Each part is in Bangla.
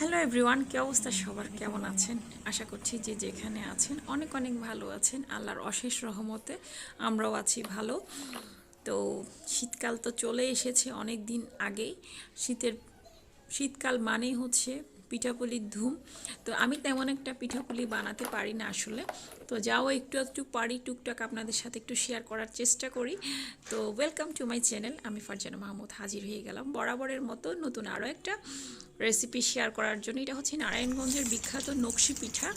হ্যালো এভরিওয়ান, কি অবস্থা সবার? কেমন আছেন? আশা করছি যে যেখানে আছেন অনেক অনেক ভালো আছেন। আল্লাহর অশেষ রহমতে আমরাও আছি ভালো। তো শীতকাল তো চলে এসেছে অনেক দিন আগেই। শীতকাল মানেই হচ্ছে পিঠাপুলির ধুম। তো আমি তেমন একটা পিঠাপুলি বানাতে পারি না আসলে, তো যাও একটু একটু পারি টুকটাক আপনাদের সাথে একটু শেয়ার করার চেষ্টা করি। তো ওয়েলকাম টু মাই চ্যানেল, আমি ফারজানা মাহমুদ হাজির হয়ে গেলাম বরাবরের মতো নতুন আরও একটা রেসিপি শেয়ার করার জন্য। এটা হচ্ছে নারায়ণগঞ্জের বিখ্যাত নকশি পিঠা।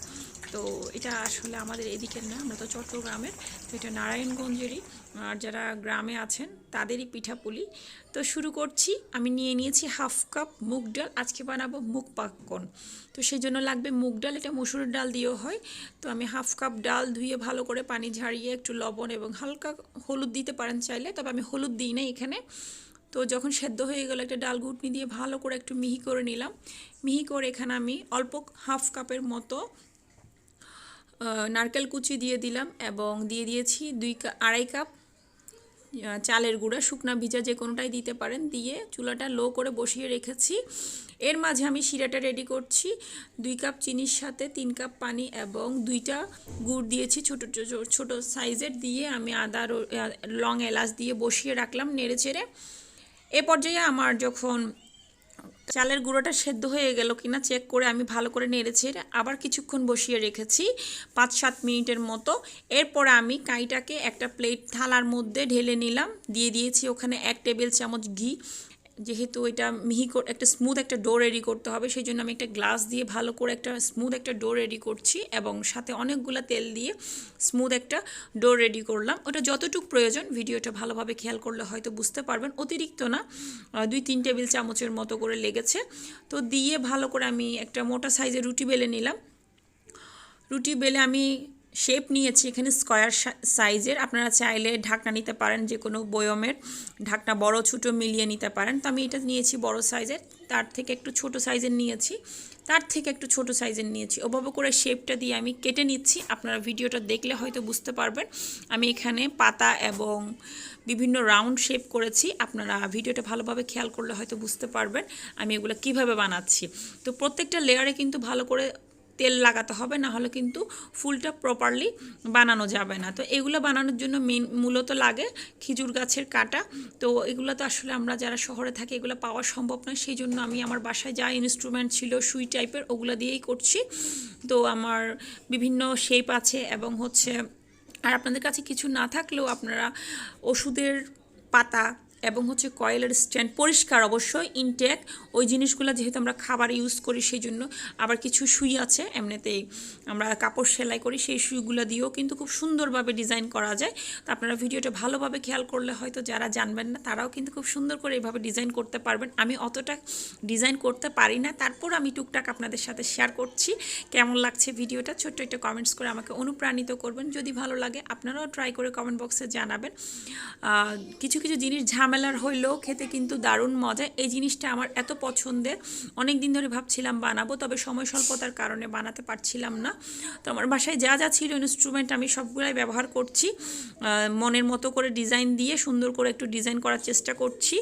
তো এটা আসলে আমাদের এদিকের না, আমরা তো চট্টগ্রামের, তো এটা নারায়ণগঞ্জেরই। আর যারা গ্রামে আছেন তাদেরই পিঠাপুলি। তো শুরু করছি। আমি নিয়ে নিয়েছি হাফ কাপ মুগ ডাল, আজকে বানাবো মুগ পাক্কন। তো সেই জন্য লাগবে মুগ ডাল, এটা মসুরের ডাল দিয়েও হয়। তো আমি হাফ কাপ ডাল ধুয়ে ভালো করে পানি ঝারিয়ে একটু লবণ এবং হালকা হলুদ দিতে পারেন চাইলে, তবে আমি হলুদ দিই না এখানে। তো যখন সেদ্ধ হয়ে গেল একটা ডাল ঘুটনি দিয়ে ভালো করে একটু মিহি করে নিলাম। মিহি করে এখানে আমি অল্প হাফ কাপের মতো নারকেল কুচি দিয়ে দিলাম এবং দিয়ে দিয়েছি আড়াই কাপ চালের গুঁড়া, শুকনা ভিজা যে কোনোটাই দিতে পারেন। দিয়ে চুলাটা লো করে বসিয়ে রেখেছি। এর মাঝে আমি শিরাটা রেডি করছি। 2 কাপ চিনির সাথে 3 কাপ পানি এবং 2টা গুড় দিয়েছি ছোট ছোট সাইজের, দিয়ে আমি আদা লং এলাচ দিয়ে বসিয়ে রাখলাম নেড়ে চেড়ে। এ পর্যায়ে আমার যখন চালের গুঁড়োটা সেদ্ধ হয়ে গেল কিনা চেক করে আমি ভালো করে নেড়েছেড়ে আবার কিছুক্ষণ বসিয়ে রেখেছি 5-7 মিনিটের মতো। এরপরে আমি কাইটাকে একটা প্লেট থালার মধ্যে ঢেলে নিলাম, দিয়ে দিয়েছি ওখানে 1 টেবিল চামচ ঘি। যেহেতু এটা মিহি করে একটা স্মুথ একটা ডো রেডি করতে হবে, সেই জন্য আমি একটা গ্লাস দিয়ে ভালো করে একটা স্মুথ একটা ডো রেডি করছি এবং সাথে অনেকগুলো তেল দিয়ে স্মুথ একটা ডো রেডি করলাম। ওটা যতটুকু প্রয়োজন ভিডিওটা ভালোভাবে খেয়াল করলে হয়তো বুঝতে পারবেন, অতিরিক্ত না, 2-3 টেবিল চামচের মতো করে লেগেছে। তো দিয়ে ভালো করে আমি একটা মোটা সাইজের রুটি বেলে নিলাম। রুটি বেলে আমি শেপ নিয়েছি এখানে স্কয়ার সাইজের। আপনারা চাইলে ঢাকনা নিতে পারেন, যে কোনো বয়মের ঢাকনা বড় ছোটো মিলিয়ে নিতে পারেন। তো আমি এটা নিয়েছি বড় সাইজের, তার থেকে একটু ছোট সাইজের নিয়েছি, ওভাবে করে শেপটা দিয়ে আমি কেটে নিচ্ছি। আপনারা ভিডিওটা দেখলে হয়তো বুঝতে পারবেন আমি এখানে পাতা এবং বিভিন্ন রাউন্ড শেপ করেছি। আপনারা ভিডিওটা ভালোভাবে খেয়াল করলে হয়তো বুঝতে পারবেন আমি এগুলো কিভাবে বানাচ্ছি। তো প্রত্যেকটা লেয়ারে কিন্তু ভালো করে তেল লাগাতে হবে, না হলে কিন্তু ফুলটা প্রপারলি বানানো যাবে না। তো এগুলো বানানোর জন্য মূলত লাগে খেজুর গাছের কাটা। তো এগুলো তো আসলে আমরা যারা শহরে থাকি এগুলো পাওয়া সম্ভব নয়, সেই জন্য আমি আমার বাসায় যা ইনস্ট্রুমেন্ট ছিল সুই টাইপের ওগুলো দিয়েই করছি। তো আমার বিভিন্ন শেপ আছে এবং হচ্ছে, আর আপনাদের কাছে কিছু না থাকলেও আপনারা ওষুধের পাতা এবং হচ্ছে কয়েলের স্ট্যান্ড, পরিষ্কার অবশ্যই ইনটেক, ওই জিনিসগুলো যেহেতু আমরা খাবার ইউজ করি সেই জন্য। আবার কিছু সুই আছে এমনিতেই আমরা কাপড় সেলাই করি, সেই সুইগুলো দিয়েও কিন্তু খুব সুন্দরভাবে ডিজাইন করা যায়। তো আপনারা ভিডিওটা ভালোভাবে খেয়াল করলে হয়তো যারা জানবেন না তারাও কিন্তু খুব সুন্দর করে এইভাবে ডিজাইন করতে পারবেন। আমি অতটা ডিজাইন করতে পারি না, তারপর আমি টুকটাক আপনাদের সাথে শেয়ার করছি। কেমন লাগছে ভিডিওটা ছোট্ট একটা কমেন্টস করে আমাকে অনুপ্রাণিত করবেন। যদি ভালো লাগে আপনারাও ট্রাই করে কমেন্ট বক্সে জানাবেন। কিছু কিছু জিনিস ঝামেলার হইলেও খেতে কিন্তু দারুণ মজা। এই জিনিসটা আমার এত পছন্দের, অনেক দিন ধরে ভাবছিলাম বানাবো, তবে সময় স্বল্পতার কারণে বানাতে পারছিলাম না। তো আমার বাসায় যা যা ছিল ইনস্ট্রুমেন্ট আমি সবগুলাই ব্যবহার করছি, মনের মতো করে ডিজাইন দিয়ে সুন্দর করে একটু ডিজাইন করার চেষ্টা করছি।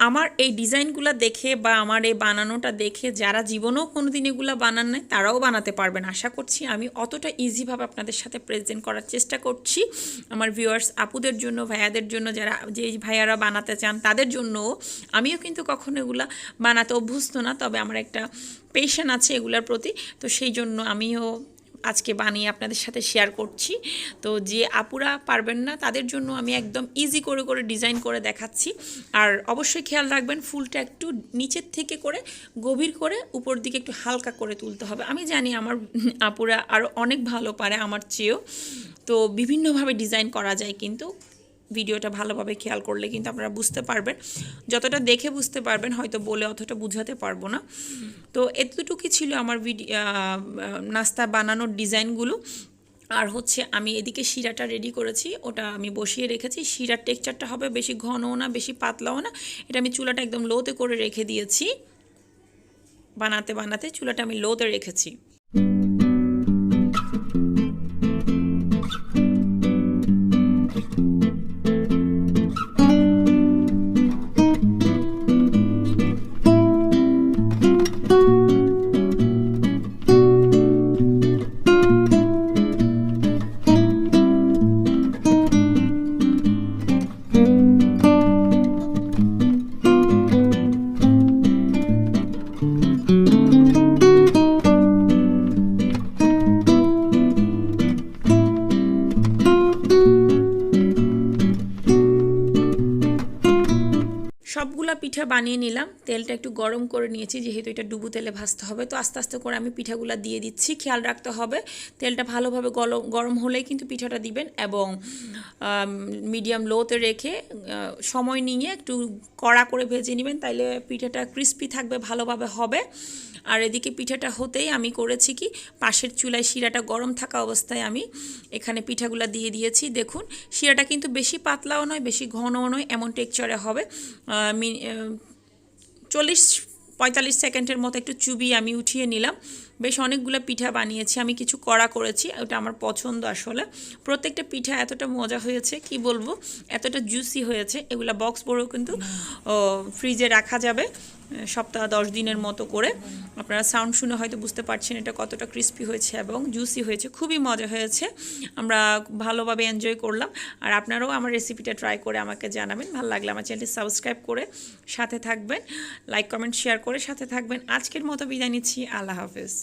আমার এই ডিজাইনগুলো দেখে বা আমার এই বানানোটা দেখে যারা জীবনেও কোনোদিন এগুলো বানান নাই তারাও বানাতে পারবেন আশা করছি। আমি অতটা ইজিভাবে আপনাদের সাথে প্রেজেন্ট করার চেষ্টা করছি আমার ভিউয়ার্স আপুদের জন্য, ভাইয়াদের জন্য, যারা যে ভাইয়ারা বানাতে চান তাদের জন্যও। আমিও কিন্তু কখনো এগুলা বানাতে অভ্যস্ত না, তবে আমার একটা পেশন আছে এগুলার প্রতি, তো সেই জন্য আমিও আজকে বানিয়ে আপনাদের সাথে শেয়ার করছি। তো যে আপুরা পারবেন না তাদের জন্য আমি একদম ইজি করে করে ডিজাইন করে দেখাচ্ছি। আর অবশ্যই খেয়াল রাখবেন ফুলটা একটু নিচের থেকে করে গভীর করে উপর দিকে একটু হালকা করে তুলতে হবে। আমি জানি আমার আপুরা আরও অনেক ভালো পারে আমার চেয়েও, তো বিভিন্নভাবে ডিজাইন করা যায়, কিন্তু ভিডিওটা ভালোভাবে খেয়াল করলে কিন্তু আপনারা বুঝতে পারবেন। যতটা দেখে বুঝতে পারবেন, হয়তো বলে অতটা বুঝাতে পারবো না। তো এতটুকুই ছিল আমার নাস্তা বানানোর ডিজাইনগুলো। আর হচ্ছে আমি এদিকে শিরাটা রেডি করেছি, ওটা আমি বসিয়ে রেখেছি। শিরার টেক্সচারটা হবে বেশি ঘনও না বেশি পাতলাও না। এটা আমি চুলাটা একদম লোতে করে রেখে দিয়েছি, বানাতে বানাতে চুলাটা আমি লোতে রেখেছি। সবগুলা পিঠা বানিয়ে নিলাম, তেলটা একটু গরম করে নিয়েছি, যেহেতু এটা ডুবো তেলে ভাজতে হবে। তো আস্তে আস্তে করে আমি পিঠাগুলা দিয়ে দিচ্ছি। খেয়াল রাখতে হবে তেলটা ভালোভাবে গরম হলেই কিন্তু পিঠাটা দিবেন, এবং মিডিয়াম লোতে রেখে সময় নিয়ে একটু কড়া করে ভেজে নেবেন, তাইলে পিঠাটা ক্রিস্পি থাকবে, ভালোভাবে হবে। আর এদিকে পিঠাটা হতেই আমি করেছি কি, পাশের চুলায় শিরাটা গরম থাকা অবস্থায় আমি এখানে পিঠাগুলো দিয়ে দিয়েছি। দেখুন শিরাটা কিন্তু বেশি পাতলাও নয় বেশি ঘনও নয়, এমন টেক্সচারে হবে। 40-45 সেকেন্ডের মতো একটু চুবিয়ে আমি উঠিয়ে নিলাম। বেশ অনেকগুলো পিঠা বানিয়েছি আমি, কিছু কড়া করেছি, ওটা আমার পছন্দ আসলে। প্রত্যেকটা পিঠা এতটা মজা হয়েছে কি বলবো, এতটা জুসি হয়েছে। এগুলা বক্স বড়ও কিন্তু ফ্রিজে রাখা যাবে সপ্তাহ 10 দিনের মতো করে। আপনারা সাউন্ড শুনে হয়তো বুঝতে পারছেন এটা কতটা ক্রিস্পি হয়েছে এবং জুসি হয়েছে, খুবই মজা হয়েছে। আমরা ভালোভাবে এনজয় করলাম। আর আপনারাও আমার রেসিপিটা ট্রাই করে আমাকে জানাবেন। ভালো লাগলে আমার চ্যানেলটি সাবস্ক্রাইব করে সাথে থাকবেন, লাইক কমেন্ট শেয়ার করে সাথে থাকবেন। আজকের মতো বিদায় নিচ্ছি, আল্লাহ হাফেজ।